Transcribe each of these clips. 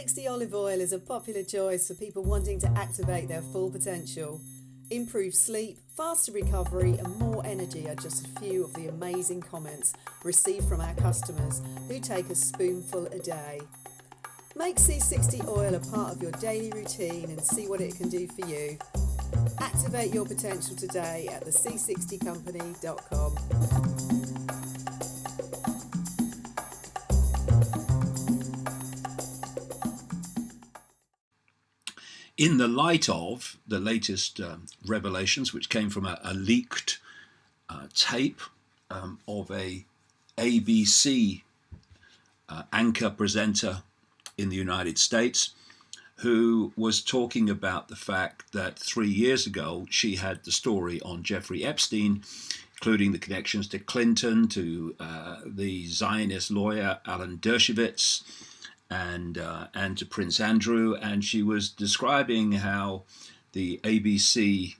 C60 olive oil is a popular choice for people wanting to activate their full potential. Improved sleep, faster recovery, and more energy are just a few of the amazing comments received from our customers who take a spoonful a day. Make C60 oil a part of your daily routine and see what it can do for you. Activate your potential today at thec60company.com. In the light of the latest revelations, which came from a leaked tape of a ABC anchor presenter in the United States, who was talking about the fact that 3 years ago she had the story on Jeffrey Epstein, including the connections to Clinton, to the Zionist lawyer Alan Dershowitz, and to Prince Andrew, and she was describing how the ABC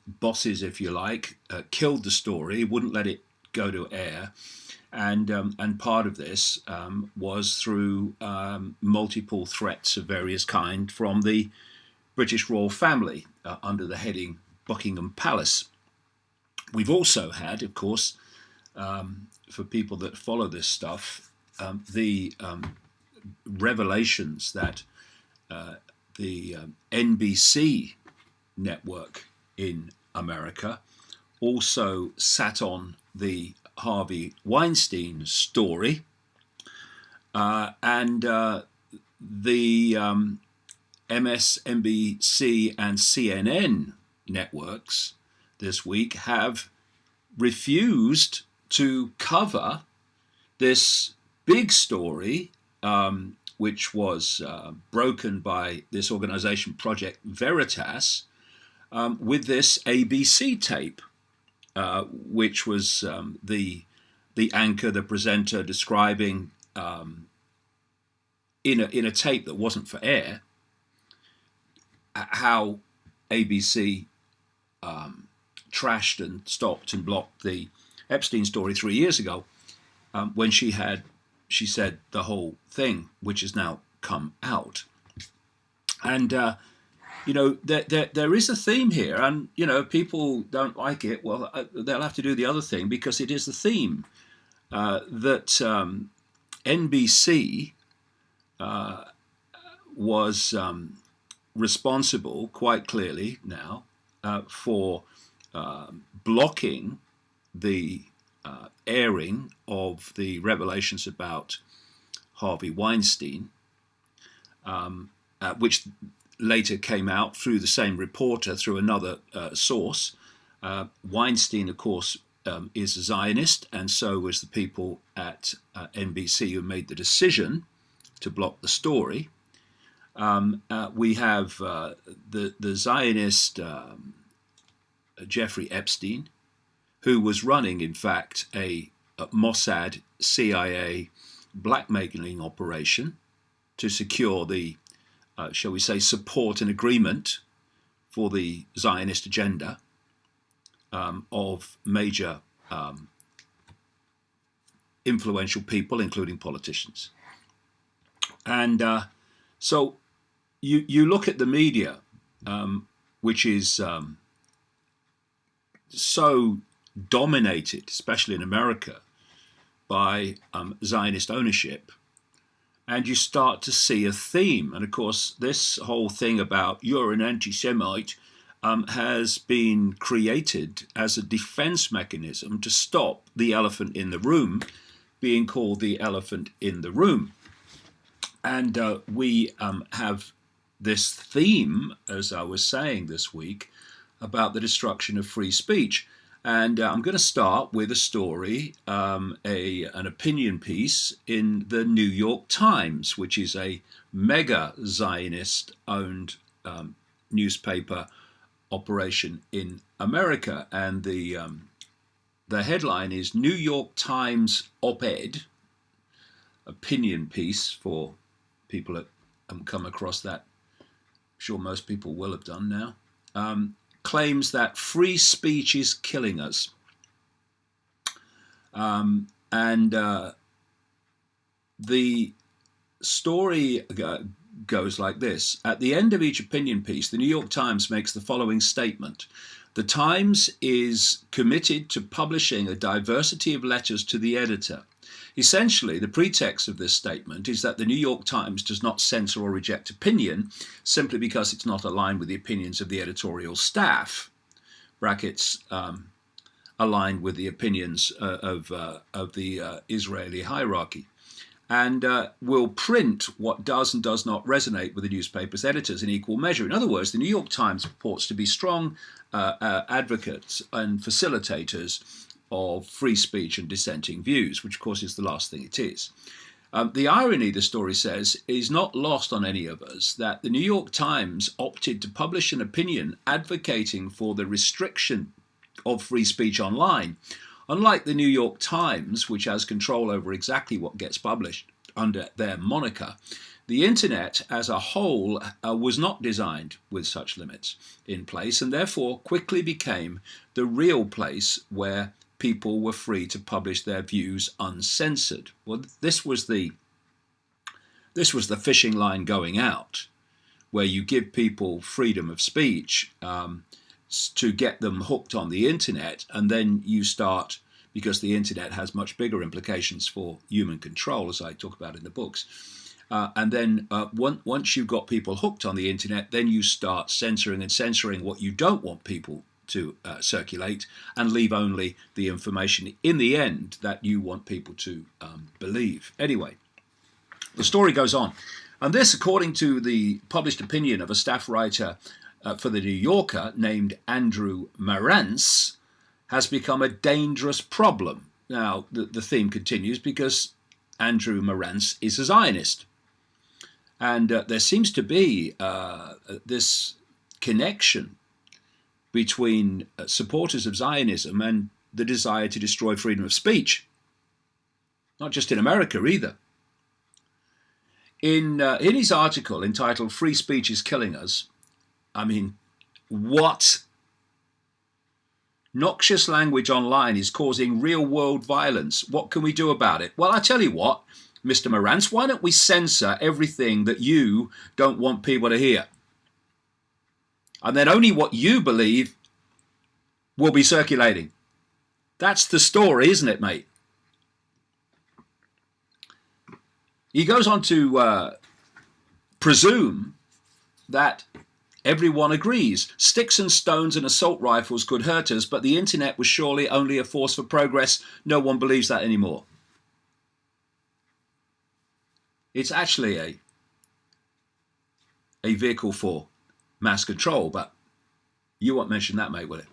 bosses, if you like, killed the story, wouldn't let it go to air, and part of this was through multiple threats of various kind from the British royal family under the heading Buckingham Palace. We've also had, of course, for people that follow this stuff, the revelations that the NBC network in America also sat on the Harvey Weinstein story, and the MSNBC and CNN networks this week have refused to cover this big story, which was broken by this organization, Project Veritas, with this ABC tape, which was the anchor, the presenter, describing in a tape that wasn't for air how ABC trashed and stopped and blocked the Epstein story 3 years ago, when she said the whole thing, which has now come out. And there is a theme here, and if people don't like it, well, they'll have to do the other thing, because it is the theme that NBC was responsible, quite clearly now, for blocking the airing of the revelations about Harvey Weinstein, which later came out through the same reporter, through another source. Weinstein, of course, is a Zionist, and so was the people at NBC who made the decision to block the story. We have the Zionist Jeffrey Epstein, who was running, in fact, a Mossad CIA blackmailing operation to secure the, shall we say, support and agreement for the Zionist agenda of major influential people, including politicians. And so you look at the media, which is so dominated, especially in America, by Zionist ownership, and you start to see a theme. And of course, this whole thing about you're an anti-Semite has been created as a defense mechanism to stop the elephant in the room being called the elephant in the room. And we have this theme, as I was saying this week, about the destruction of free speech. And I'm going to start with a story, an opinion piece in the New York Times, which is a mega Zionist-owned newspaper operation in America. And the headline is New York Times op-ed, opinion piece, for people that haven't come across that. I'm sure most people will have done now. Claims that free speech is killing us. The story goes like this. At the end of each opinion piece, the New York Times makes the following statement. The Times is committed to publishing a diversity of letters to the editor. Essentially, the pretext of this statement is that the New York Times does not censor or reject opinion simply because it's not aligned with the opinions of the editorial staff, brackets, aligned with the opinions of the Israeli hierarchy, and will print what does and does not resonate with the newspaper's editors in equal measure. In other words, the New York Times purports to be strong advocates and facilitators of free speech and dissenting views, which of course is the last thing it is. The irony, the story says, is not lost on any of us that the New York Times opted to publish an opinion advocating for the restriction of free speech online. Unlike the New York Times, which has control over exactly what gets published under their moniker, the internet as a whole was not designed with such limits in place, and therefore quickly became the real place where people were free to publish their views uncensored. Well, this was the fishing line going out, where you give people freedom of speech to get them hooked on the internet, and then you start, because the internet has much bigger implications for human control, as I talk about in the books. And then once you've got people hooked on the internet, then you start censoring what you don't want people to circulate, and leave only the information in the end that you want people to believe. Anyway, the story goes on. And this, according to the published opinion of a staff writer for the New Yorker named Andrew Marantz, has become a dangerous problem. Now, the theme continues because Andrew Marantz is a Zionist. And there seems to be this connection between supporters of Zionism and the desire to destroy freedom of speech. Not just in America either. In his article entitled "Free Speech is Killing Us," I mean, what? Noxious language online is causing real-world violence. What can we do about it? Well, I tell you what, Mr. Marantz, why don't we censor everything that you don't want people to hear? And then only what you believe will be circulating. That's the story, isn't it, mate? He goes on to presume that everyone agrees. Sticks and stones and assault rifles could hurt us, but the internet was surely only a force for progress. No one believes that anymore. It's actually a vehicle for mass control, but you won't mention that, mate, will it?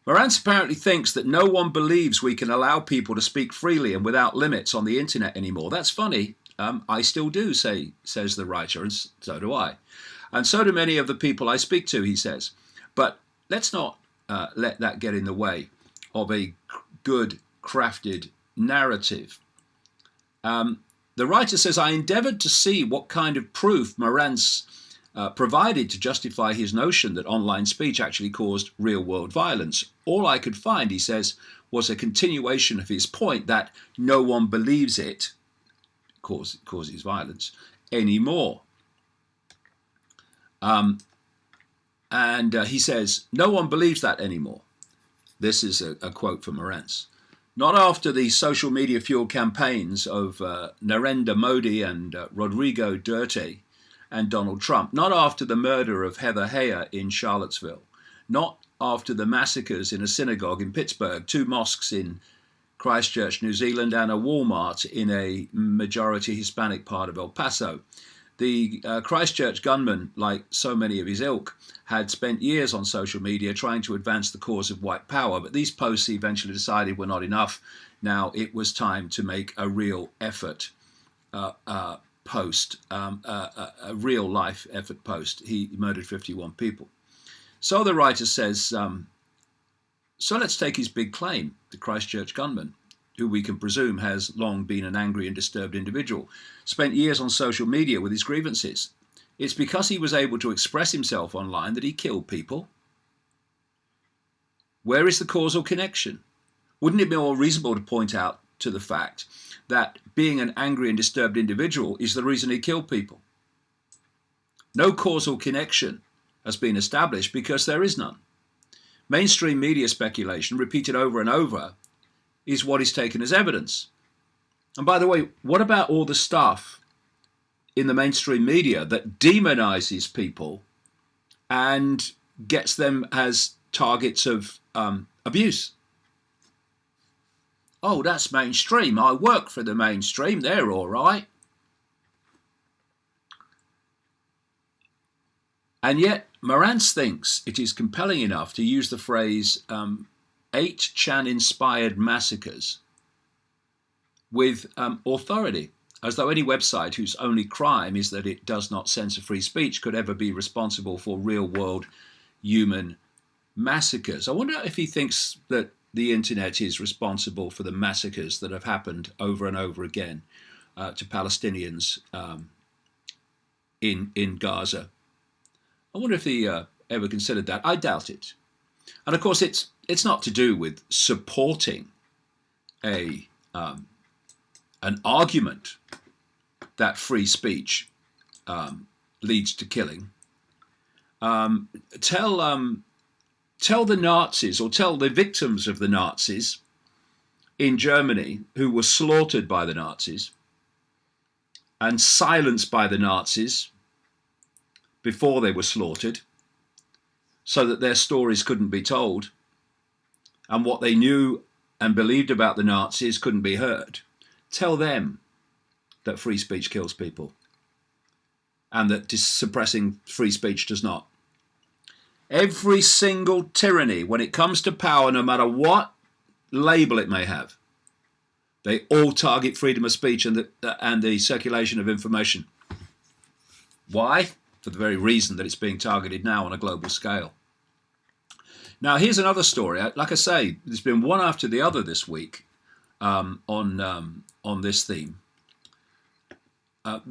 Marantz apparently thinks that no one believes we can allow people to speak freely and without limits on the internet anymore. That's funny. I still do, says the writer, and so do I. And so do many of the people I speak to, he says. But let's not let that get in the way of a good, crafted narrative. The writer says, I endeavored to see what kind of proof Marantz provided to justify his notion that online speech actually caused real-world violence. All I could find, he says, was a continuation of his point that no one believes it causes violence anymore. And he says, no one believes that anymore. This is a quote from Marantz. Not after the social media fueled campaigns of Narendra Modi and Rodrigo Duterte and Donald Trump. Not after the murder of Heather Heyer in Charlottesville. Not after the massacres in a synagogue in Pittsburgh, 2 mosques in Christchurch, New Zealand, and a Walmart in a majority Hispanic part of El Paso. The Christchurch gunman, like so many of his ilk, had spent years on social media trying to advance the cause of white power, but these posts he eventually decided were not enough. Now it was time to make a real effort post, a real life effort post. He murdered 51 people. So the writer says, so let's take his big claim, the Christchurch gunman, who we can presume has long been an angry and disturbed individual, spent years on social media with his grievances. It's because he was able to express himself online that he killed people. Where is the causal connection? Wouldn't it be more reasonable to point out to the fact that being an angry and disturbed individual is the reason he killed people. No causal connection has been established because there is none. Mainstream media speculation, repeated over and over, is what is taken as evidence. And by the way, what about all the stuff in the mainstream media that demonizes people and gets them as targets of abuse? Oh, that's mainstream. I work for the mainstream. They're all right. And yet, Marantz thinks it is compelling enough to use the phrase 8chan-inspired massacres with authority, as though any website whose only crime is that it does not censor free speech could ever be responsible for real-world human massacres. I wonder if he thinks that the internet is responsible for the massacres that have happened over and over again to Palestinians in Gaza. I wonder if he ever considered that. I doubt it. And of course, it's not to do with supporting an argument that free speech leads to killing. Tell the Nazis, or tell the victims of the Nazis in Germany who were slaughtered by the Nazis and silenced by the Nazis before they were slaughtered, so that their stories couldn't be told, and what they knew and believed about the Nazis couldn't be heard. Tell them that free speech kills people and that suppressing free speech does not. Every single tyranny, when it comes to power, no matter what label it may have, they all target freedom of speech and the circulation of information. Why? For the very reason that it's being targeted now on a global scale. Now, here's another story. Like I say, there's been one after the other this week on this theme.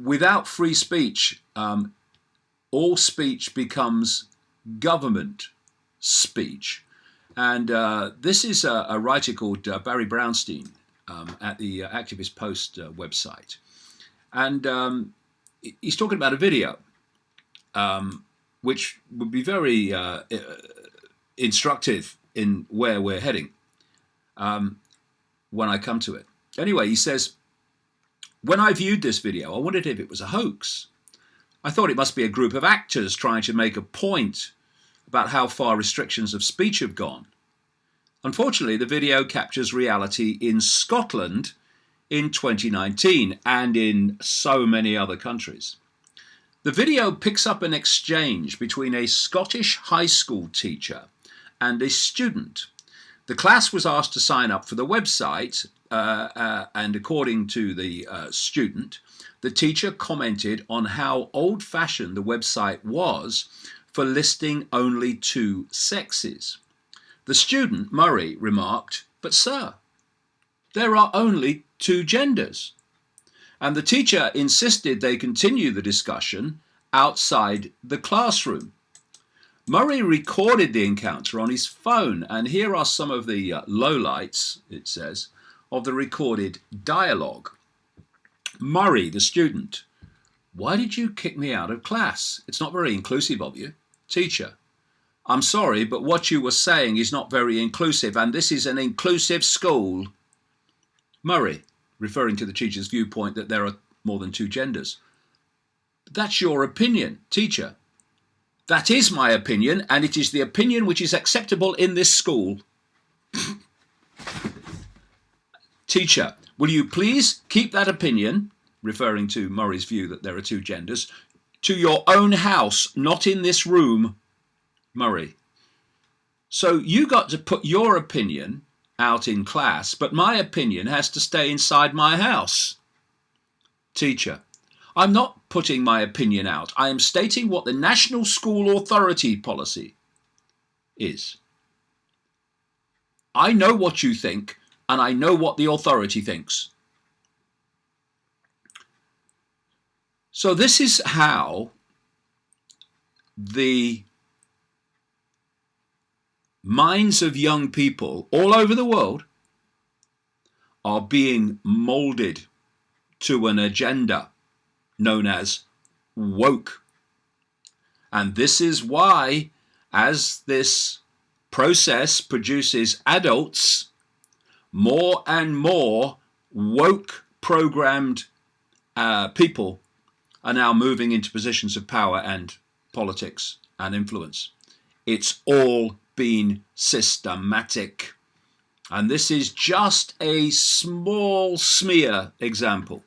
Without free speech, all speech becomes government speech. And this is a writer called Barry Brownstein at the Activist Post website. And he's talking about a video which would be very instructive in where we're heading when I come to it. Anyway, he says, when I viewed this video, I wondered if it was a hoax. I thought it must be a group of actors trying to make a point about how far restrictions of speech have gone. Unfortunately, the video captures reality in Scotland in 2019 and in so many other countries. The video picks up an exchange between a Scottish high school teacher and a student. The class was asked to sign up for the website, and according to the student, the teacher commented on how old-fashioned the website was for listing only 2 sexes. The student, Murray, remarked, "But sir, there are only 2 genders." And the teacher insisted they continue the discussion outside the classroom. Murray recorded the encounter on his phone, and here are some of the lowlights, it says, of the recorded dialogue. Murray, the student: "Why did you kick me out of class? It's not very inclusive of you." Teacher: "I'm sorry, but what you were saying is not very inclusive, and this is an inclusive school." Murray, referring to the teacher's viewpoint that there are more than 2 genders: "That's your opinion." Teacher: "That is my opinion, and it is the opinion which is acceptable in this school." Teacher: "Will you please keep that opinion," referring to Murray's view that there are 2 genders, "to your own house, not in this room." Murray: "So you got to put your opinion out in class, but my opinion has to stay inside my house." Teacher: "I'm not putting my opinion out. I am stating what the National School Authority policy is. I know what you think, and I know what the authority thinks." So this is how the minds of young people all over the world are being molded to an agenda known as woke. And this is why, as this process produces adults, more and more woke programmed people are now moving into positions of power and politics and influence. It's all been systematic. And this is just a small smear example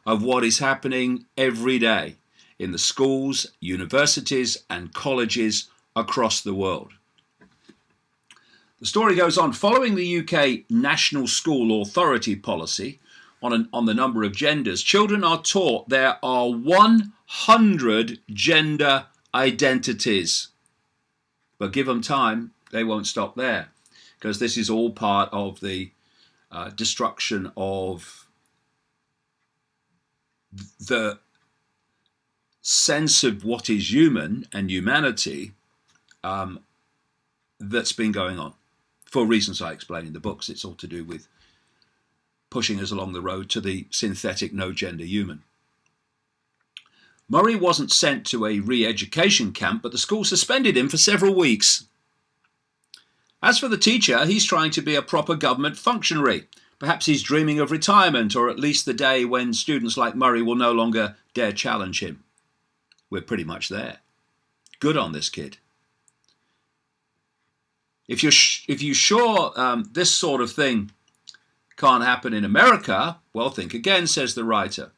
of what is happening every day in the schools, universities, and colleges across the world. The story goes on. Following the UK National School Authority policy on the number of genders, children are taught there are 100 gender identities. But give them time, they won't stop there, because this is all part of the destruction of the sense of what is human and humanity that's been going on. For reasons I explain in the books, it's all to do with pushing us along the road to the synthetic no-gender human. Murray wasn't sent to a re-education camp, but the school suspended him for several weeks. As for the teacher, he's trying to be a proper government functionary. Perhaps he's dreaming of retirement, or at least the day when students like Murray will no longer dare challenge him. We're pretty much there. Good on this kid. If you're sure this sort of thing can't happen in America, well, think again, says the writer.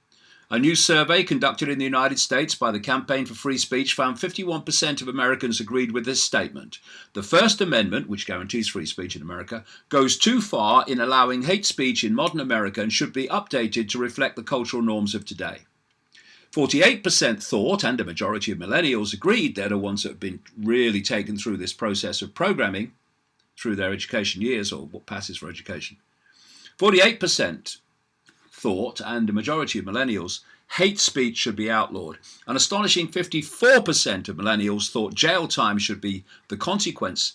A new survey conducted in the United States by the Campaign for Free Speech found 51% of Americans agreed with this statement. The First Amendment, which guarantees free speech in America, goes too far in allowing hate speech in modern America and should be updated to reflect the cultural norms of today. 48% thought, and a majority of millennials agreed, they're the ones that have been really taken through this process of programming through their education years, or what passes for education. 48% thought, and a majority of millennials, hate speech should be outlawed. An astonishing 54% of millennials thought jail time should be the consequence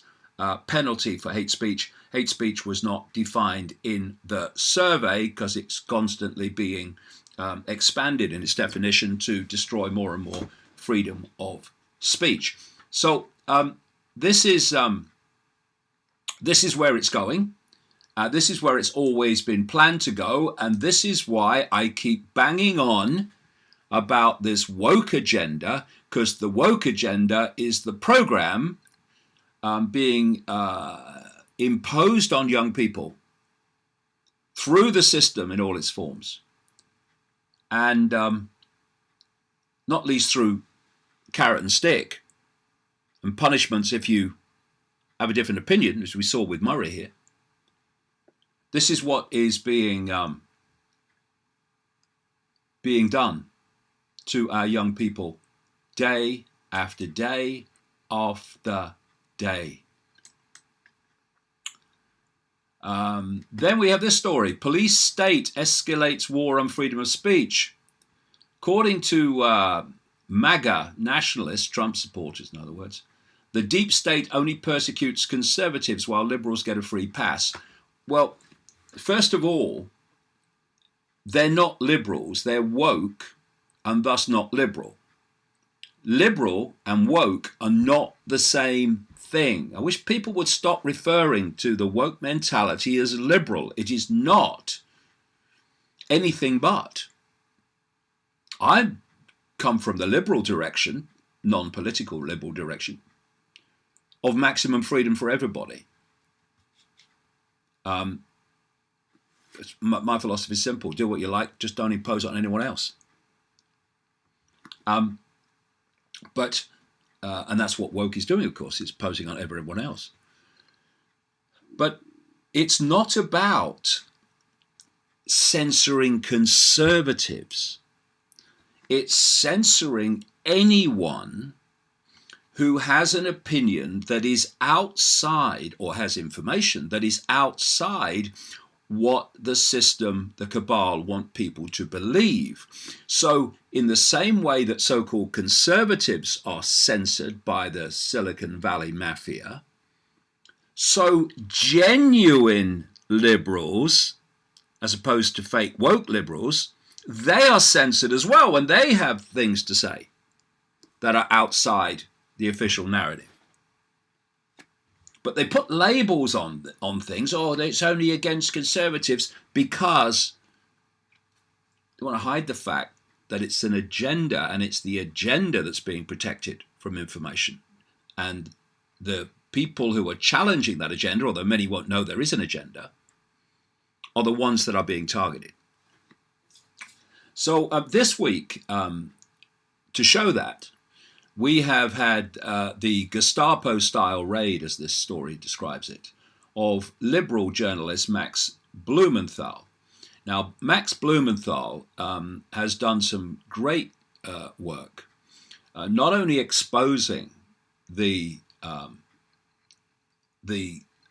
penalty for hate speech. Hate speech was not defined in the survey because it's constantly being expanded in its definition to destroy more and more freedom of speech. So this is where it's going. This is where it's always been planned to go, and this is why I keep banging on about this woke agenda, because the woke agenda is the program being imposed on young people through the system in all its forms, and not least through carrot and stick and punishments if you have a different opinion, as we saw with Murray here. This is what is being done to our young people day after day after day. Then we have this story. Police state escalates war on freedom of speech. According to MAGA nationalists, Trump supporters in other words, the deep state only persecutes conservatives while liberals get a free pass. Well, first of all, they're not liberals, they're woke and thus not liberal. Liberal and woke are not the same thing. I wish people would stop referring to the woke mentality as liberal. It is not anything but. I come from the liberal direction, non-political liberal direction, of maximum freedom for everybody. My philosophy is simple. Do what you like, just don't impose it on anyone else. And that's what woke is doing, of course. It's imposing on everyone else. But it's not about censoring conservatives. It's censoring anyone who has an opinion that is outside, or has information that is outside what the system, the cabal, want people to believe. So in the same way that so-called conservatives are censored by the Silicon Valley mafia, so genuine liberals as opposed to fake woke liberals, they are censored as well when they have things to say that are outside the official narrative. But they put labels on things. Oh, it's only against conservatives, because they want to hide the fact that it's an agenda, and it's the agenda that's being protected from information. And the people who are challenging that agenda, although many won't know there is an agenda, are the ones that are being targeted. So this week, to show that, we have had the Gestapo-style raid, as this story describes it, of liberal journalist Max Blumenthal. Now, Max Blumenthal has done some great work, not only exposing the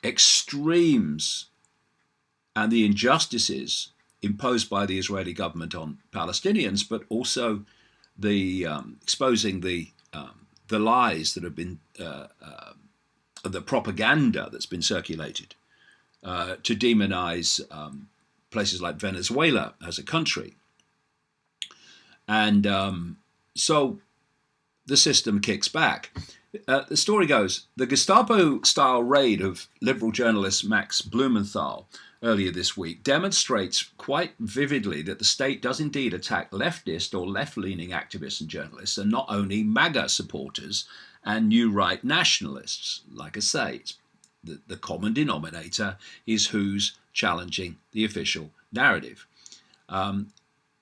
extremes and the injustices imposed by the Israeli government on Palestinians, but also the exposing the lies that have been, the propaganda that's been circulated to demonize places like Venezuela as a country. And so the system kicks back. The story goes, the Gestapo-style raid of liberal journalist Max Blumenthal earlier this week demonstrates quite vividly that the state does indeed attack leftist or left-leaning activists and journalists, and not only MAGA supporters and new right nationalists. Like I say, the common denominator is who's challenging the official narrative.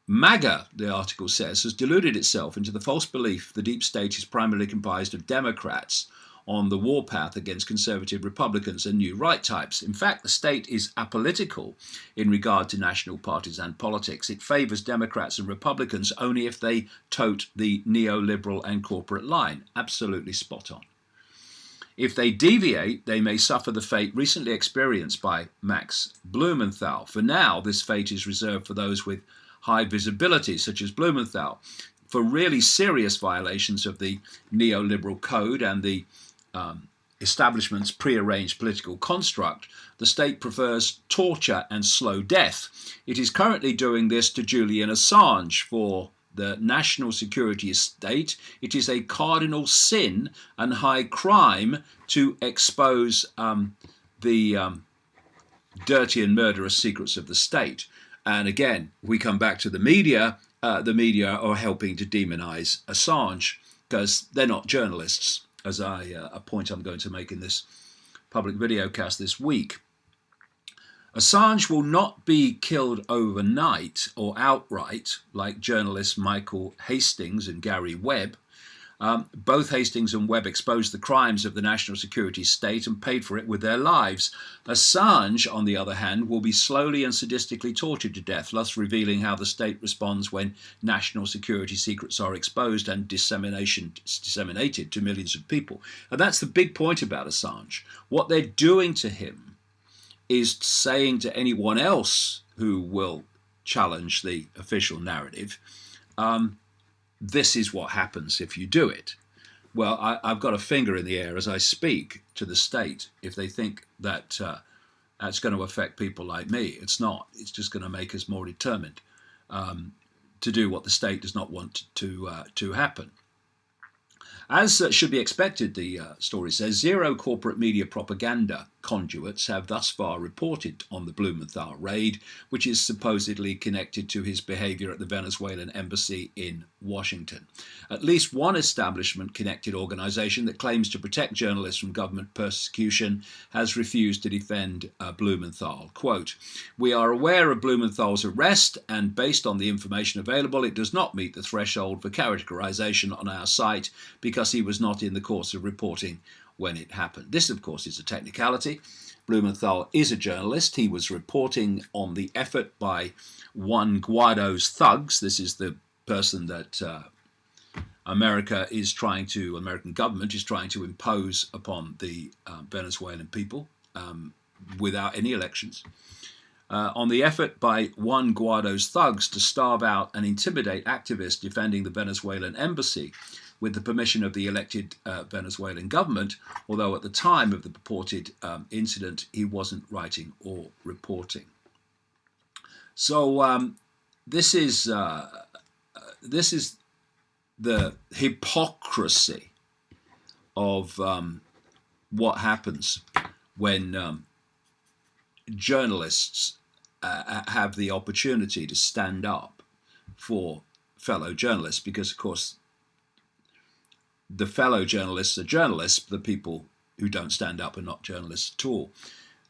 MAGA, the article says, has deluded itself into the false belief the deep state is primarily comprised of Democrats on the warpath against conservative Republicans and new right types. In fact, the state is apolitical in regard to national partisan politics. It favors Democrats and Republicans only if they tote the neoliberal and corporate line. Absolutely spot on. If they deviate, they may suffer the fate recently experienced by Max Blumenthal. For now, this fate is reserved for those with high visibility, such as Blumenthal. For really serious violations of the neoliberal code and the establishment's prearranged political construct, the state prefers torture and slow death. It is currently doing this to Julian Assange for the national security state. It is a cardinal sin and high crime to expose the dirty and murderous secrets of the state. And again, we come back to the media. The media are helping to demonize Assange because they're not journalists, as a point I'm going to make in this public videocast this week. Assange will not be killed overnight or outright like journalists Michael Hastings and Gary Webb. Both Hastings and Webb exposed the crimes of the national security state and paid for it with their lives. Assange, on the other hand, will be slowly and sadistically tortured to death, thus revealing how the state responds when national security secrets are exposed and disseminated to millions of people. And that's the big point about Assange. What they're doing to him is saying to anyone else who will challenge the official narrative, this is what happens if you do it. Well, I've got a finger in the air as I speak to the state. If they think that that's going to affect people like me, it's not. It's just going to make us more determined to do what the state does not want to happen. As should be expected, the story says, zero corporate media propaganda conduits have thus far reported on the Blumenthal raid, which is supposedly connected to his behavior at the Venezuelan embassy in Washington. At least one establishment-connected organization that claims to protect journalists from government persecution has refused to defend Blumenthal. Quote, "We are aware of Blumenthal's arrest, and based on the information available, it does not meet the threshold for categorization on our site because he was not in the course of reporting when it happened." This, of course, is a technicality. Blumenthal is a journalist. He was reporting on the effort by Juan Guaido's thugs. This is the person that American government is trying to impose upon the Venezuelan people without any elections. On the effort by Juan Guaido's thugs to starve out and intimidate activists defending the Venezuelan embassy with the permission of the elected Venezuelan government, although at the time of the purported incident he wasn't writing or reporting. So this is the hypocrisy of what happens when journalists have the opportunity to stand up for fellow journalists, because of course the fellow journalists are journalists, the people who don't stand up are not journalists at all.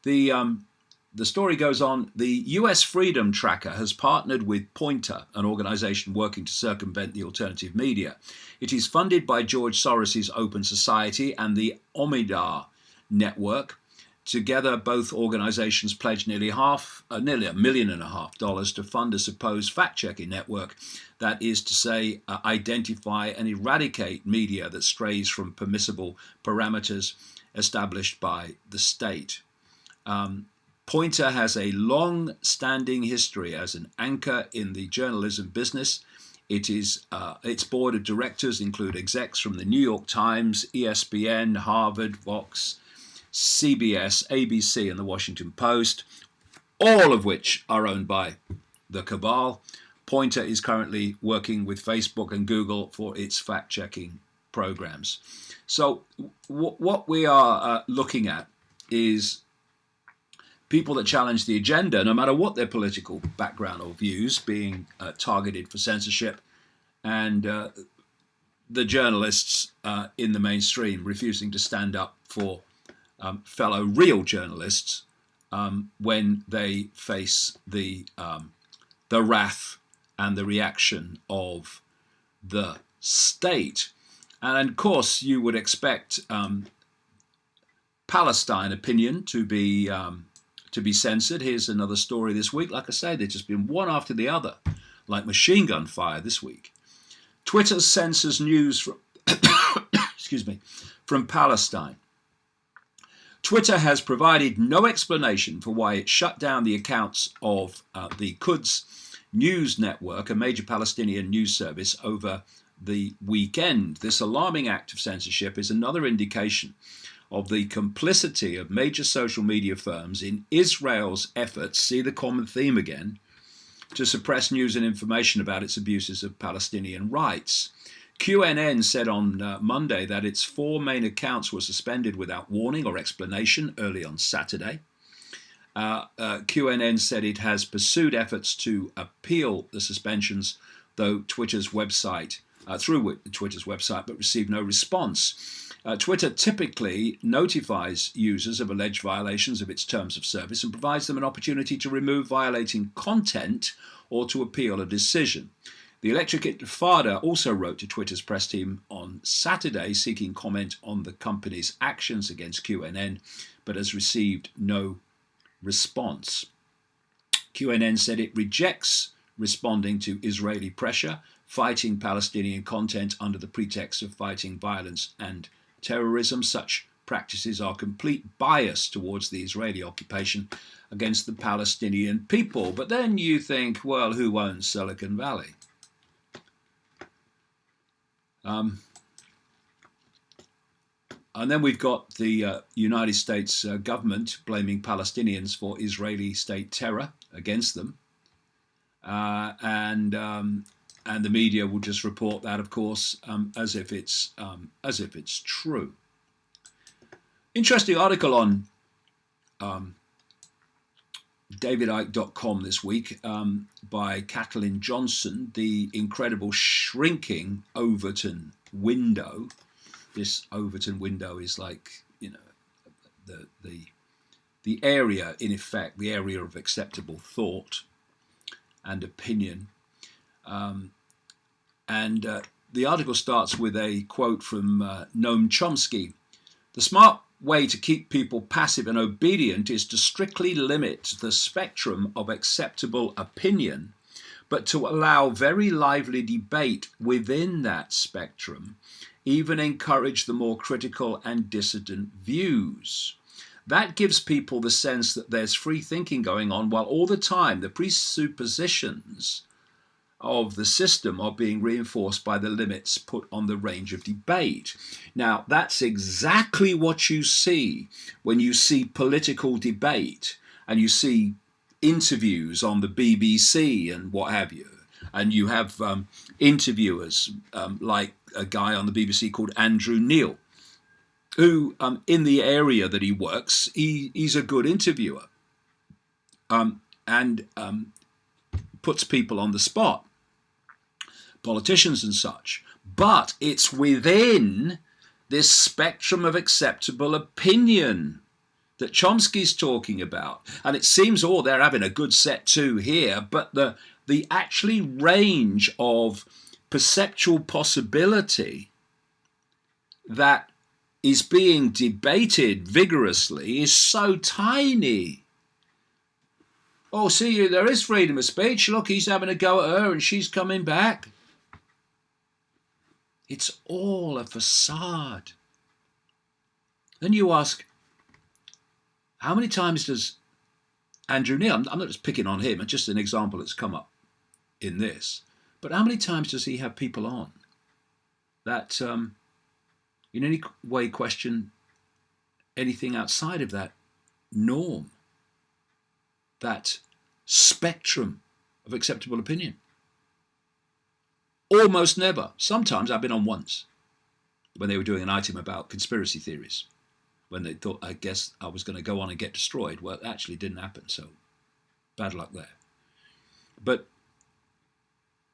The story goes on. The US Freedom Tracker has partnered with Pointer, an organization working to circumvent the alternative media. It is funded by George Soros's Open Society and the Omidyar Network. Together, both organizations pledged nearly $1.5 million to fund a supposed fact-checking network, that is to say, identify and eradicate media that strays from permissible parameters established by the state. Pointer has a long-standing history as an anchor in the journalism business. Its board of directors include execs from the New York Times, ESPN, Harvard, Vox, CBS, ABC, and the Washington Post, all of which are owned by the cabal. Pointer is currently working with Facebook and Google for its fact-checking programs. So what we are looking at is people that challenge the agenda, no matter what their political background or views, being targeted for censorship, and the journalists in the mainstream refusing to stand up for fellow real journalists when they face the wrath and the reaction of the state. And of course, you would expect Palestine opinion to be censored. Here's another story this week. Like I say, they've just been one after the other, like machine gun fire this week. Twitter censors news from excuse me, from Palestine. Twitter has provided no explanation for why it shut down the accounts of the Quds News Network, a major Palestinian news service, over the weekend. This alarming act of censorship is another indication of the complicity of major social media firms in Israel's efforts, see the common theme again, to suppress news and information about its abuses of Palestinian rights. QNN said on Monday that its 4 main accounts were suspended without warning or explanation early on Saturday. QNN said it has pursued efforts to appeal the suspensions, though Twitter's website, but received no response. Twitter typically notifies users of alleged violations of its terms of service and provides them an opportunity to remove violating content or to appeal a decision. The Electric Intifada also wrote to Twitter's press team on Saturday seeking comment on the company's actions against QNN, but has received no response. QNN said it rejects responding to Israeli pressure, fighting Palestinian content under the pretext of fighting violence and terrorism. Such practices are complete bias towards the Israeli occupation against the Palestinian people. But then you think, well, who owns Silicon Valley? And then we've got the United States government blaming Palestinians for Israeli state terror against them. And the media will just report that, of course, as if it's true. Interesting article on davidicke.com this week by Kathleen Johnson, the incredible shrinking Overton window. This Overton window is like, the area, in effect, the area of acceptable thought and opinion. The article starts with a quote from Noam Chomsky. The smart way to keep people passive and obedient is to strictly limit the spectrum of acceptable opinion, but to allow very lively debate within that spectrum, even encourage the more critical and dissident views. That gives people the sense that there's free thinking going on, while all the time the presuppositions of the system are being reinforced by the limits put on the range of debate. Now, that's exactly what you see when you see political debate and you see interviews on the BBC and what have you. And you have interviewers like a guy on the BBC called Andrew Neil, who in the area that he works, he's a good interviewer and puts people on the spot, politicians and such. But it's within this spectrum of acceptable opinion that Chomsky's talking about. And it seems, they're having a good set too here, but the actually range of perceptual possibility that is being debated vigorously is so tiny. Oh, see, there is freedom of speech. Look, he's having a go at her and she's coming back. It's all a facade. Then you ask, how many times does Andrew Neil, I'm not just picking on him, it's just an example that's come up in this, but how many times does he have people on that in any way question anything outside of that norm, that spectrum of acceptable opinion? Almost never. Sometimes I've been on once when they were doing an item about conspiracy theories, when they thought, I guess I was going to go on and get destroyed. Well, it actually didn't happen, so bad luck there. But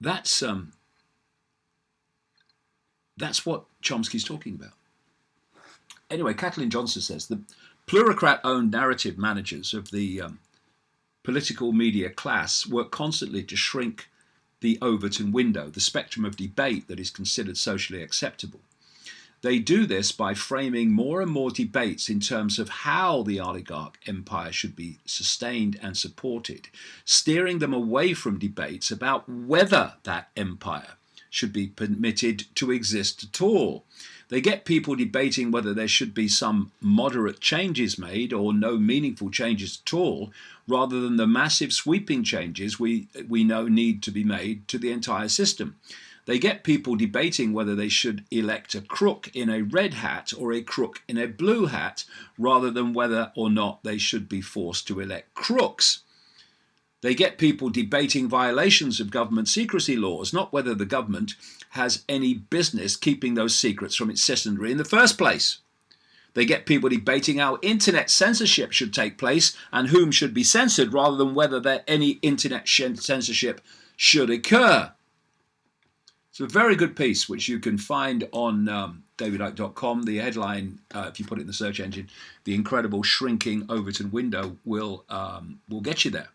that's what Chomsky's talking about. Anyway, Kathleen Johnson says the plurocrat-owned narrative managers of the political media class work constantly to shrink the Overton window, the spectrum of debate that is considered socially acceptable. They do this by framing more and more debates in terms of how the oligarch empire should be sustained and supported, steering them away from debates about whether that empire should be permitted to exist at all. They get people debating whether there should be some moderate changes made or no meaningful changes at all, rather than the massive sweeping changes we know need to be made to the entire system. They get people debating whether they should elect a crook in a red hat or a crook in a blue hat, rather than whether or not they should be forced to elect crooks. They get people debating violations of government secrecy laws, not whether the government has any business keeping those secrets from its citizenry in the first place. They get people debating how internet censorship should take place and whom should be censored, rather than whether any internet censorship should occur. It's a very good piece, which you can find on davidicke.com. The headline, if you put it in the search engine, "The Incredible Shrinking Overton Window," will get you there.